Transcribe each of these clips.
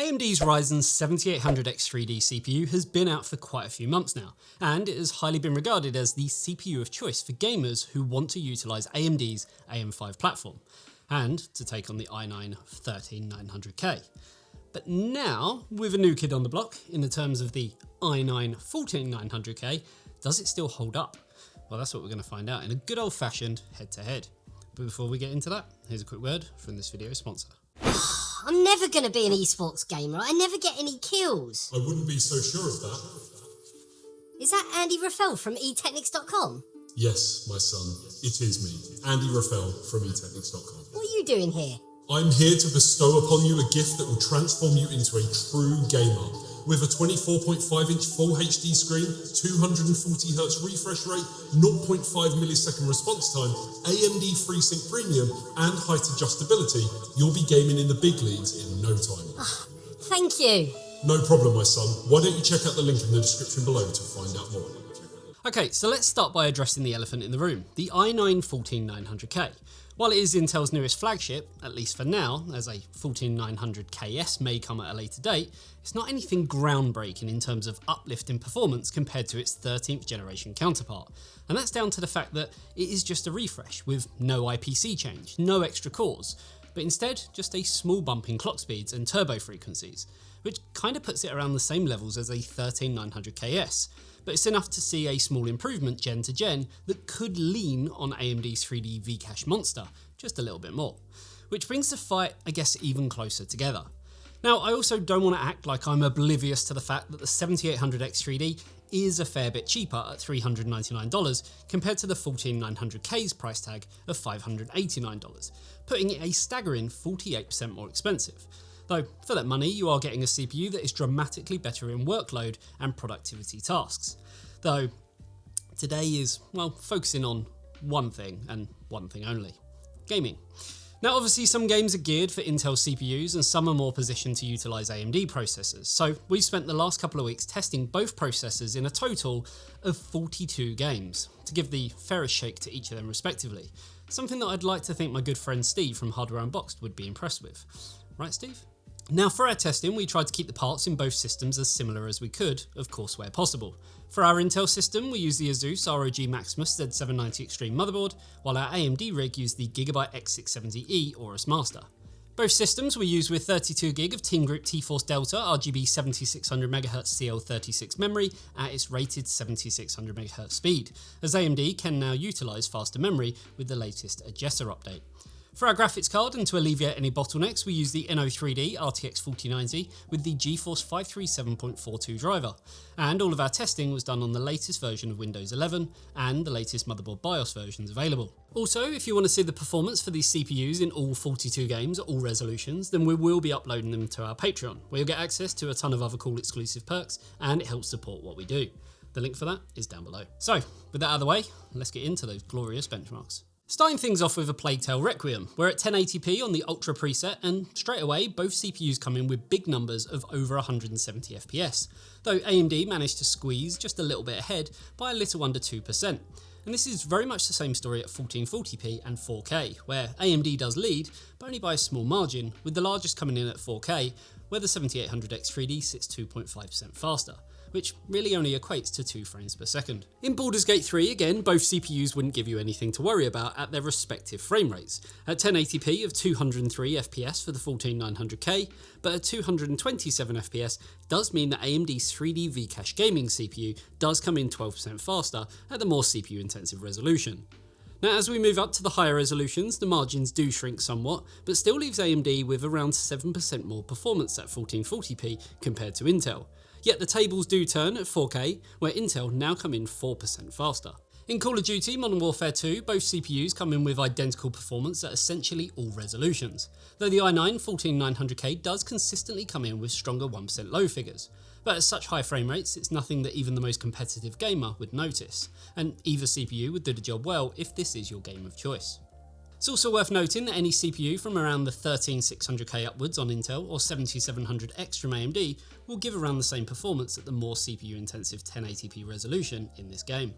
AMD's Ryzen 7800X3D CPU has been out for quite a few months now, and it has highly been regarded as the CPU of choice for gamers who want to utilise AMD's AM5 platform, and to take on the i9 13900K. But now, with a new kid on the block, in the terms of the i9 14900K, does it still hold up? Well, that's what we're going to find out in a good old-fashioned head-to-head. But before we get into that, here's a quick word from this video's sponsor. I'm never going to be an esports gamer. I never get any kills. I wouldn't be so sure of that. Is that Andy Raffel from eTeknix.com? Yes, my son. It is me, Andy Raffel from eTeknix.com. What are you doing here? I'm here to bestow upon you a gift that will transform you into a true gamer. With a 24.5-inch Full HD screen, 240Hz refresh rate, 0.5 millisecond response time, AMD FreeSync Premium, and height adjustability, you'll be gaming in the big leagues in no time. Oh, thank you. No problem, my son. Why don't you check out the link in the description below to find out more. Okay, so let's start by addressing the elephant in the room, the i9 14900K. While it is Intel's newest flagship, at least for now, as a 14900KS may come at a later date, it's not anything groundbreaking in terms of uplift in performance compared to its 13th generation counterpart. And that's down to the fact that it is just a refresh with no IPC change, no extra cores, but instead just a small bump in clock speeds and turbo frequencies, which kind of puts it around the same levels as a 13900KS. But it's enough to see a small improvement gen to gen that could lean on AMD's 3D Vcache monster just a little bit more, which brings the fight, I guess, even closer together. Now, I also don't want to act like I'm oblivious to the fact that the 7800X3D is a fair bit cheaper at $399 compared to the 14900K's price tag of $589, putting it a staggering 48% more expensive. Though, for that money, you are getting a CPU that is dramatically better in workload and productivity tasks. Though, today is, well, focusing on one thing and one thing only: gaming. Now, obviously, some games are geared for Intel CPUs and some are more positioned to utilise AMD processors. So, we've spent the last couple of weeks testing both processors in a total of 42 games, to give the fairest shake to each of them respectively. Something that I'd like to think my good friend Steve from Hardware Unboxed would be impressed with. Right, Steve? Now, for our testing, we tried to keep the parts in both systems as similar as we could, of course where possible. For our Intel system, we used the Asus ROG Maximus Z790 Extreme motherboard, while our AMD rig used the Gigabyte X670E Aorus Master. Both systems were used with 32GB of Team Group T-Force Delta RGB 7600MHz CL36 memory at its rated 7600MHz speed, as AMD can now utilise faster memory with the latest Agessa update. For our graphics card, and to alleviate any bottlenecks, we use the Inno3D RTX 4090 with the GeForce 537.42 driver. And all of our testing was done on the latest version of Windows 11 and the latest motherboard BIOS versions available. Also, if you want to see the performance for these CPUs in all 42 games at all resolutions, then we will be uploading them to our Patreon, where you'll get access to a ton of other cool exclusive perks, and it helps support what we do. The link for that is down below. So, with that out of the way, let's get into those glorious benchmarks. Starting things off with a Plague Tale Requiem, we're at 1080p on the Ultra preset, and straight away both CPUs come in with big numbers of over 170 FPS, though AMD managed to squeeze just a little bit ahead by a little under 2%. And this is very much the same story at 1440p and 4K, where AMD does lead, but only by a small margin, with the largest coming in at 4K, where the 7800X3D sits 2.5% faster, which really only equates to 2 frames per second. In Baldur's Gate 3, again, both CPUs wouldn't give you anything to worry about at their respective frame rates. At 1080p of 203 FPS for the 14900K, but at 227 FPS does mean that AMD's 3D Vcache gaming CPU does come in 12% faster at the more CPU intensive resolution. Now, as we move up to the higher resolutions, the margins do shrink somewhat, but still leaves AMD with around 7% more performance at 1440p compared to Intel. Yet the tables do turn at 4K, where Intel now come in 4% faster. In Call of Duty Modern Warfare 2, both CPUs come in with identical performance at essentially all resolutions, though the i9 14900K does consistently come in with stronger 1% low figures. But at such high frame rates, it's nothing that even the most competitive gamer would notice, and either CPU would do the job well if this is your game of choice. It's also worth noting that any CPU from around the 13600K upwards on Intel or 7700X from AMD will give around the same performance at the more CPU intensive 1080p resolution in this game.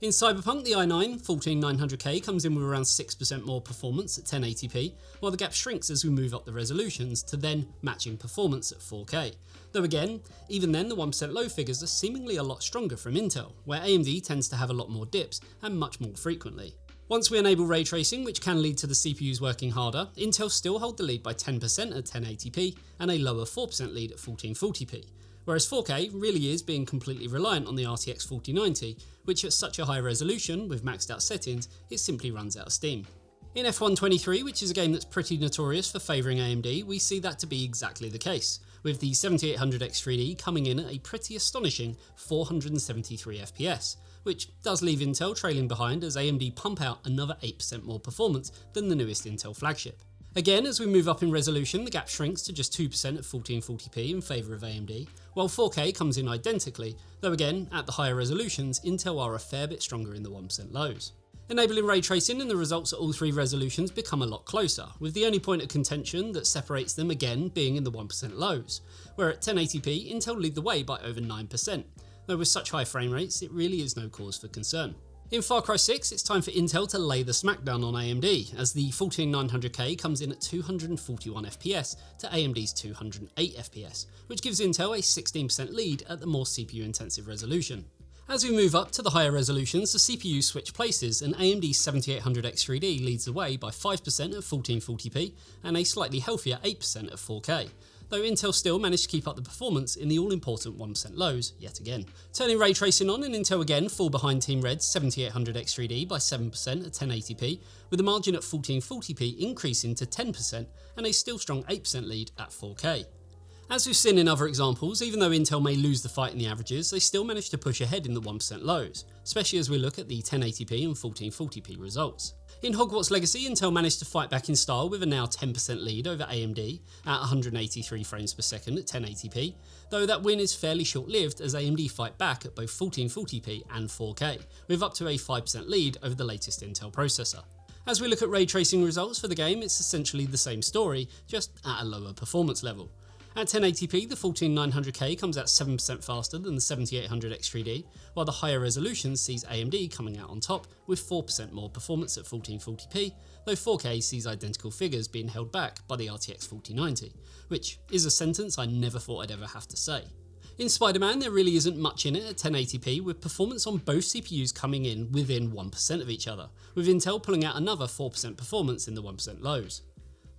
In Cyberpunk, the i9-14900K comes in with around 6% more performance at 1080p, while the gap shrinks as we move up the resolutions to then matching performance at 4K. Though again, even then the 1% low figures are seemingly a lot stronger from Intel, where AMD tends to have a lot more dips and much more frequently. Once we enable ray tracing, which can lead to the CPUs working harder, Intel still hold the lead by 10% at 1080p and a lower 4% lead at 1440p. Whereas 4K really is being completely reliant on the RTX 4090, which at such a high resolution, with maxed out settings, it simply runs out of steam. In F1 23, which is a game that's pretty notorious for favouring AMD, we see that to be exactly the case, with the 7800X3D coming in at a pretty astonishing 473 FPS, which does leave Intel trailing behind as AMD pump out another 8% more performance than the newest Intel flagship. Again, as we move up in resolution, the gap shrinks to just 2% at 1440p in favour of AMD, while 4K comes in identically, though again, at the higher resolutions, Intel are a fair bit stronger in the 1% lows. Enabling ray tracing and the results at all three resolutions become a lot closer, with the only point of contention that separates them again being in the 1% lows, where at 1080p, Intel lead the way by over 9%, though with such high frame rates, it really is no cause for concern. In Far Cry 6, it's time for Intel to lay the smackdown on AMD, as the 14900K comes in at 241 FPS to AMD's 208 FPS, which gives Intel a 16% lead at the more CPU intensive resolution. As we move up to the higher resolutions, the CPUs switch places and AMD's 7800X3D leads the way by 5% at 1440p and a slightly healthier 8% at 4K. Though Intel still managed to keep up the performance in the all-important 1% lows yet again. Turning ray tracing on, and Intel again fall behind Team Red's 7800X3D by 7% at 1080p, with the margin at 1440p increasing to 10% and a still strong 8% lead at 4K. As we've seen in other examples, even though Intel may lose the fight in the averages, they still manage to push ahead in the 1% lows, especially as we look at the 1080p and 1440p results. In Hogwarts Legacy, Intel managed to fight back in style with a now 10% lead over AMD at 183 frames per second at 1080p, though that win is fairly short-lived as AMD fight back at both 1440p and 4K, with up to a 5% lead over the latest Intel processor. As we look at ray tracing results for the game, it's essentially the same story, just at a lower performance level. At 1080p, the 14900K comes out 7% faster than the 7800X3D, while the higher resolution sees AMD coming out on top with 4% more performance at 1440p, though 4K sees identical figures being held back by the RTX 4090, which is a sentence I never thought I'd ever have to say. In Spider-Man, there really isn't much in it at 1080p, with performance on both CPUs coming in within 1% of each other, with Intel pulling out another 4% performance in the 1% lows.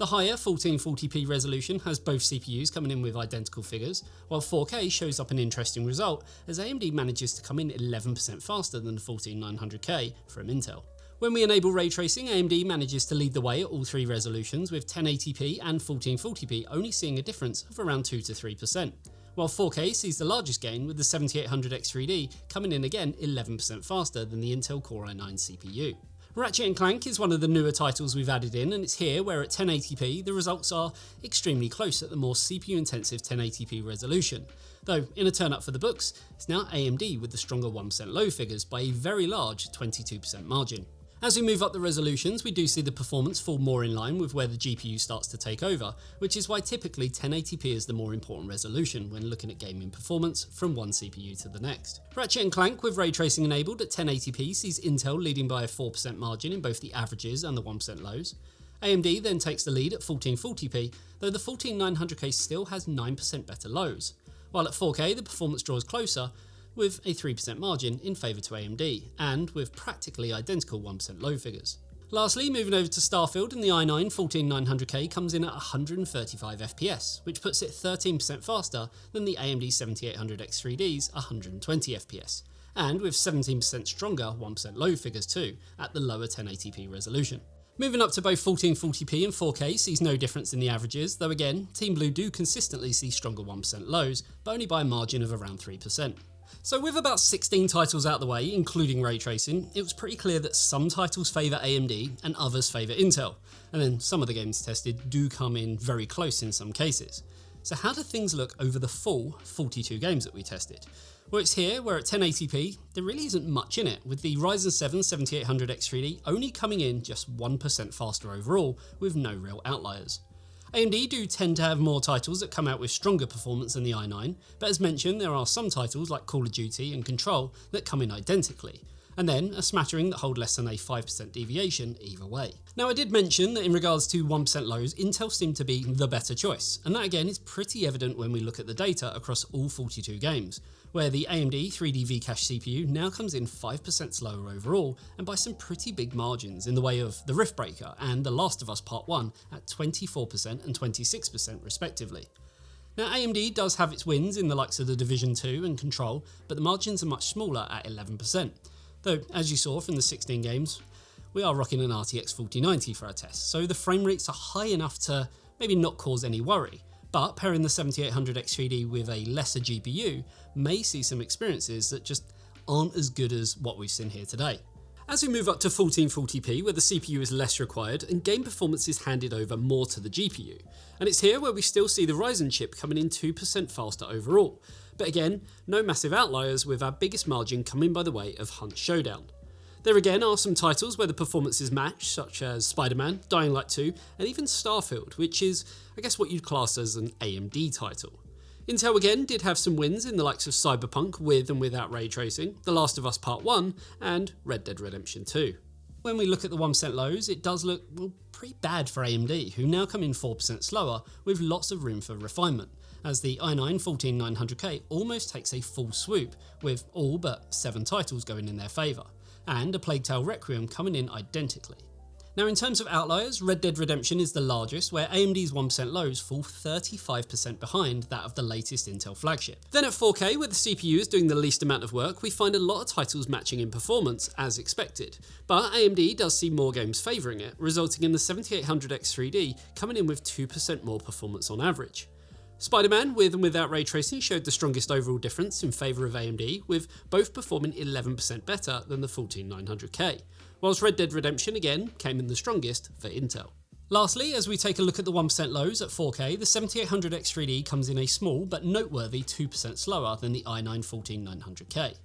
The higher 1440p resolution has both CPUs coming in with identical figures, while 4K shows up an interesting result as AMD manages to come in 11% faster than the 14900K from Intel. When we enable ray tracing, AMD manages to lead the way at all three resolutions, with 1080p and 1440p only seeing a difference of around 2 to 3%, while 4K sees the largest gain with the 7800X3D coming in again 11% faster than the Intel Core i9 CPU. Ratchet and Clank is one of the newer titles we've added in, and it's here where at 1080p the results are extremely close at the more CPU intensive 1080p resolution, though in a turn up for the books, it's now AMD with the stronger 1% low figures by a very large 22% margin. As we move up the resolutions, we do see the performance fall more in line with where the GPU starts to take over, which is why typically 1080p is the more important resolution when looking at gaming performance from one CPU to the next. Ratchet and Clank with ray tracing enabled at 1080p sees Intel leading by a 4% margin in both the averages and the 1% lows. AMD then takes the lead at 1440p, though the 14900K still has 9% better lows, while at 4K the performance draws closer, with a 3% margin in favour to AMD, and with practically identical 1% low figures. Lastly, moving over to Starfield, and the i9-14900K comes in at 135 FPS, which puts it 13% faster than the AMD 7800X3D's 120 FPS, and with 17% stronger 1% low figures too, at the lower 1080p resolution. Moving up to both 1440p and 4K sees no difference in the averages, though again, Team Blue do consistently see stronger 1% lows, but only by a margin of around 3%. So with about 16 titles out the way, including ray tracing, it was pretty clear that some titles favour AMD and others favour Intel, and then some of the games tested do come in very close in some cases. So how do things look over the full 42 games that we tested? Well, it's here where at 1080p, there really isn't much in it, with the Ryzen 7 7800X3D only coming in just 1% faster overall, with no real outliers. AMD do tend to have more titles that come out with stronger performance than the i9, but as mentioned, there are some titles like Call of Duty and Control that come in identically. and then a smattering that hold less than a 5% deviation either way. Now, I did mention that in regards to 1% lows, Intel seemed to be the better choice, and that again is pretty evident when we look at the data across all 42 games, where the AMD 3D V-Cache CPU now comes in 5% slower overall, and by some pretty big margins in the way of the Riftbreaker and The Last of Us Part 1 at 24% and 26% respectively. Now, AMD does have its wins in the likes of The Division 2 and Control, but the margins are much smaller at 11%. Though, as you saw from the 16 games, we are rocking an RTX 4090 for our tests, so the frame rates are high enough to maybe not cause any worry. But pairing the 7800X3D with a lesser GPU may see some experiences that just aren't as good as what we've seen here today. As we move up to 1440p, where the CPU is less required and game performance is handed over more to the GPU. And it's here where we still see the Ryzen chip coming in 2% faster overall. But again, no massive outliers, with our biggest margin coming by the way of Hunt Showdown. There again are some titles where the performance is matched, such as Spider-Man, Dying Light 2, and even Starfield, which is, I guess, what you'd class as an AMD title. Intel again did have some wins in the likes of Cyberpunk with and without ray tracing, The Last of Us Part 1, and Red Dead Redemption 2. When we look at the 1% lows, it does look, well, pretty bad for AMD, who now come in 4% slower with lots of room for refinement, as the i9 14900K almost takes a full swoop, with all but 7 titles going in their favour, and A Plague Tale Requiem coming in identically. Now, in terms of outliers, Red Dead Redemption is the largest, where AMD's 1% lows fall 35% behind that of the latest Intel flagship. Then at 4K, where the CPU is doing the least amount of work, we find a lot of titles matching in performance, as expected. But AMD does see more games favouring it, resulting in the 7800X3D coming in with 2% more performance on average. Spider-Man, with and without ray tracing, showed the strongest overall difference in favour of AMD, with both performing 11% better than the 14900K, whilst Red Dead Redemption again came in the strongest for Intel. Lastly, as we take a look at the 1% lows at 4K, the 7800X3D comes in a small but noteworthy 2% slower than the i9 14900K.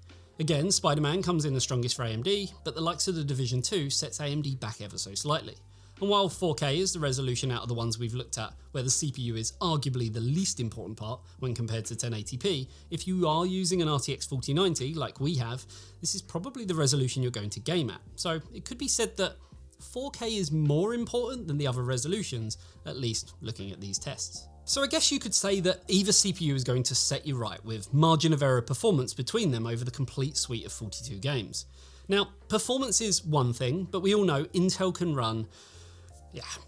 Again, Spider-Man comes in the strongest for AMD, but the likes of The Division 2 sets AMD back ever so slightly. And while 4K is the resolution out of the ones we've looked at, where the CPU is arguably the least important part when compared to 1080p, if you are using an RTX 4090 like we have, this is probably the resolution you're going to game at. So it could be said that 4K is more important than the other resolutions, at least looking at these tests. So I guess you could say that either CPU is going to set you right, with margin of error performance between them over the complete suite of 42 games. Now, performance is one thing, but we all know Intel can run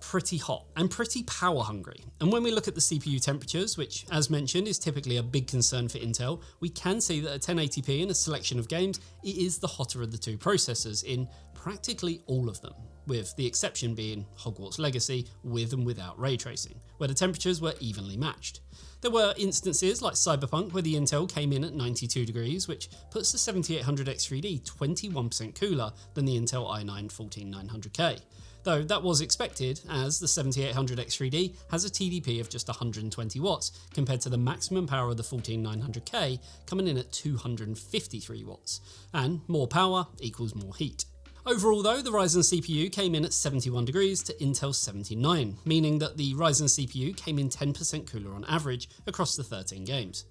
pretty hot and pretty power hungry. And when we look at the CPU temperatures, which as mentioned is typically a big concern for Intel, we can see that at 1080p in a selection of games, it is the hotter of the two processors in practically all of them, with the exception being Hogwarts Legacy with and without ray tracing, where the temperatures were evenly matched. There were instances like Cyberpunk where the Intel came in at 92 degrees, which puts the 7800X3D 21% cooler than the Intel i9 14900K. Though that was expected, as the 7800X3D has a TDP of just 120 watts compared to the maximum power of the 14900K coming in at 253 watts, and more power equals more heat. Overall though, the Ryzen CPU came in at 71 degrees to Intel's 79, meaning that the Ryzen CPU came in 10% cooler on average across the 13 games.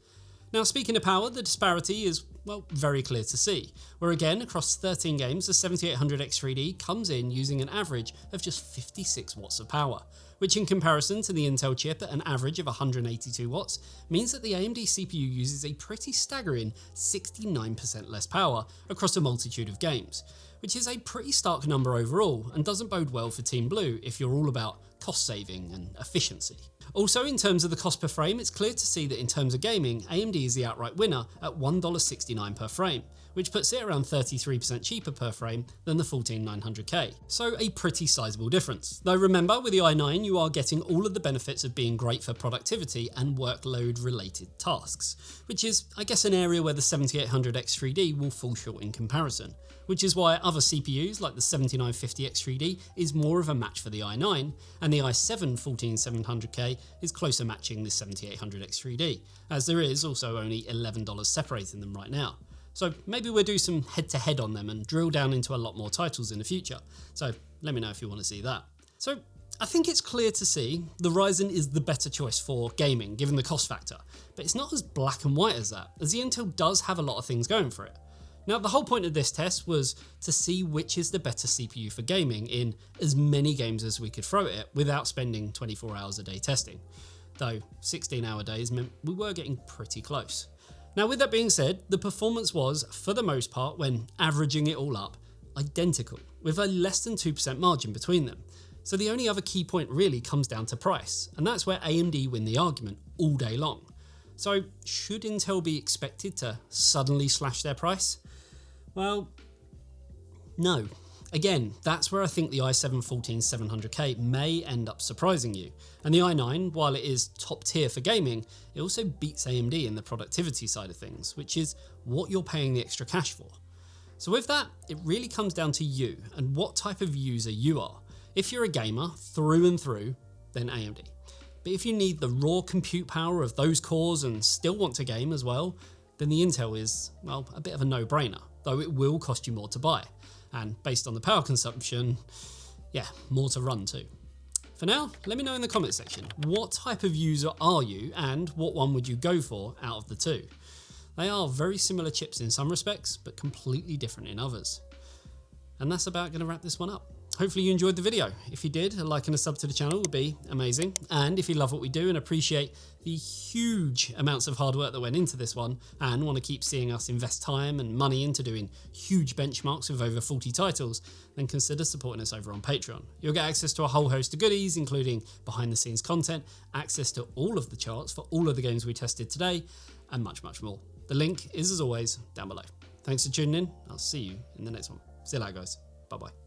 Now, speaking of power, the disparity is, well, very clear to see, where again, across 13 games, the 7800X3D comes in using an average of just 56 watts of power, which in comparison to the Intel chip at an average of 182 watts, means that the AMD CPU uses a pretty staggering 69% less power across a multitude of games, which is a pretty stark number overall and doesn't bode well for Team Blue if you're all about cost saving and efficiency. Also, in terms of the cost per frame, it's clear to see that in terms of gaming, AMD is the outright winner at $1.69 per frame, which puts it around 33% cheaper per frame than the 14900K. So a pretty sizable difference. Though remember, with the i9 you are getting all of the benefits of being great for productivity and workload related tasks, which is, I guess, an area where the 7800X3D will fall short in comparison, which is why other CPUs like the 7950X3D is more of a match for the i9, and the i7 14700K is closer matching the 7800X3D, as there is also only $11 separating them right now. So maybe we'll do some head-to-head on them and drill down into a lot more titles in the future, so let me know if you want to see that. So I think it's clear to see the Ryzen is the better choice for gaming given the cost factor, but it's not as black and white as that, as the Intel does have a lot of things going for it. Now, the whole point of this test was to see which is the better CPU for gaming in as many games as we could throw at it without spending 24 hours a day testing. Though 16-hour days meant we were getting pretty close. Now, with that being said, the performance was, for the most part, when averaging it all up, identical, with a less than 2% margin between them. So the only other key point really comes down to price, and that's where AMD win the argument all day long. So should Intel be expected to suddenly slash their price? Well, no. Again, that's where I think the i7-14700K may end up surprising you. And the i9, while it is top tier for gaming, it also beats AMD in the productivity side of things, which is what you're paying the extra cash for. So with that, it really comes down to you and what type of user you are. If you're a gamer through and through, then AMD. But if you need the raw compute power of those cores and still want to game as well, then the Intel is, well, a bit of a no-brainer, though it will cost you more to buy. And based on the power consumption, yeah, more to run too. For now, let me know in the comment section, what type of user are you and what one would you go for out of the two? They are very similar chips in some respects, but completely different in others. And that's about going to wrap this one up. Hopefully you enjoyed the video. If you did, a like and a sub to the channel would be amazing. And if you love what we do and appreciate the huge amounts of hard work that went into this one and want to keep seeing us invest time and money into doing huge benchmarks with over 40 titles, then consider supporting us over on Patreon. You'll get access to a whole host of goodies, including behind the scenes content, access to all of the charts for all of the games we tested today, and much, much more. The link is, as always, down below. Thanks for tuning in. I'll see you in the next one. See you later, guys. Bye-bye.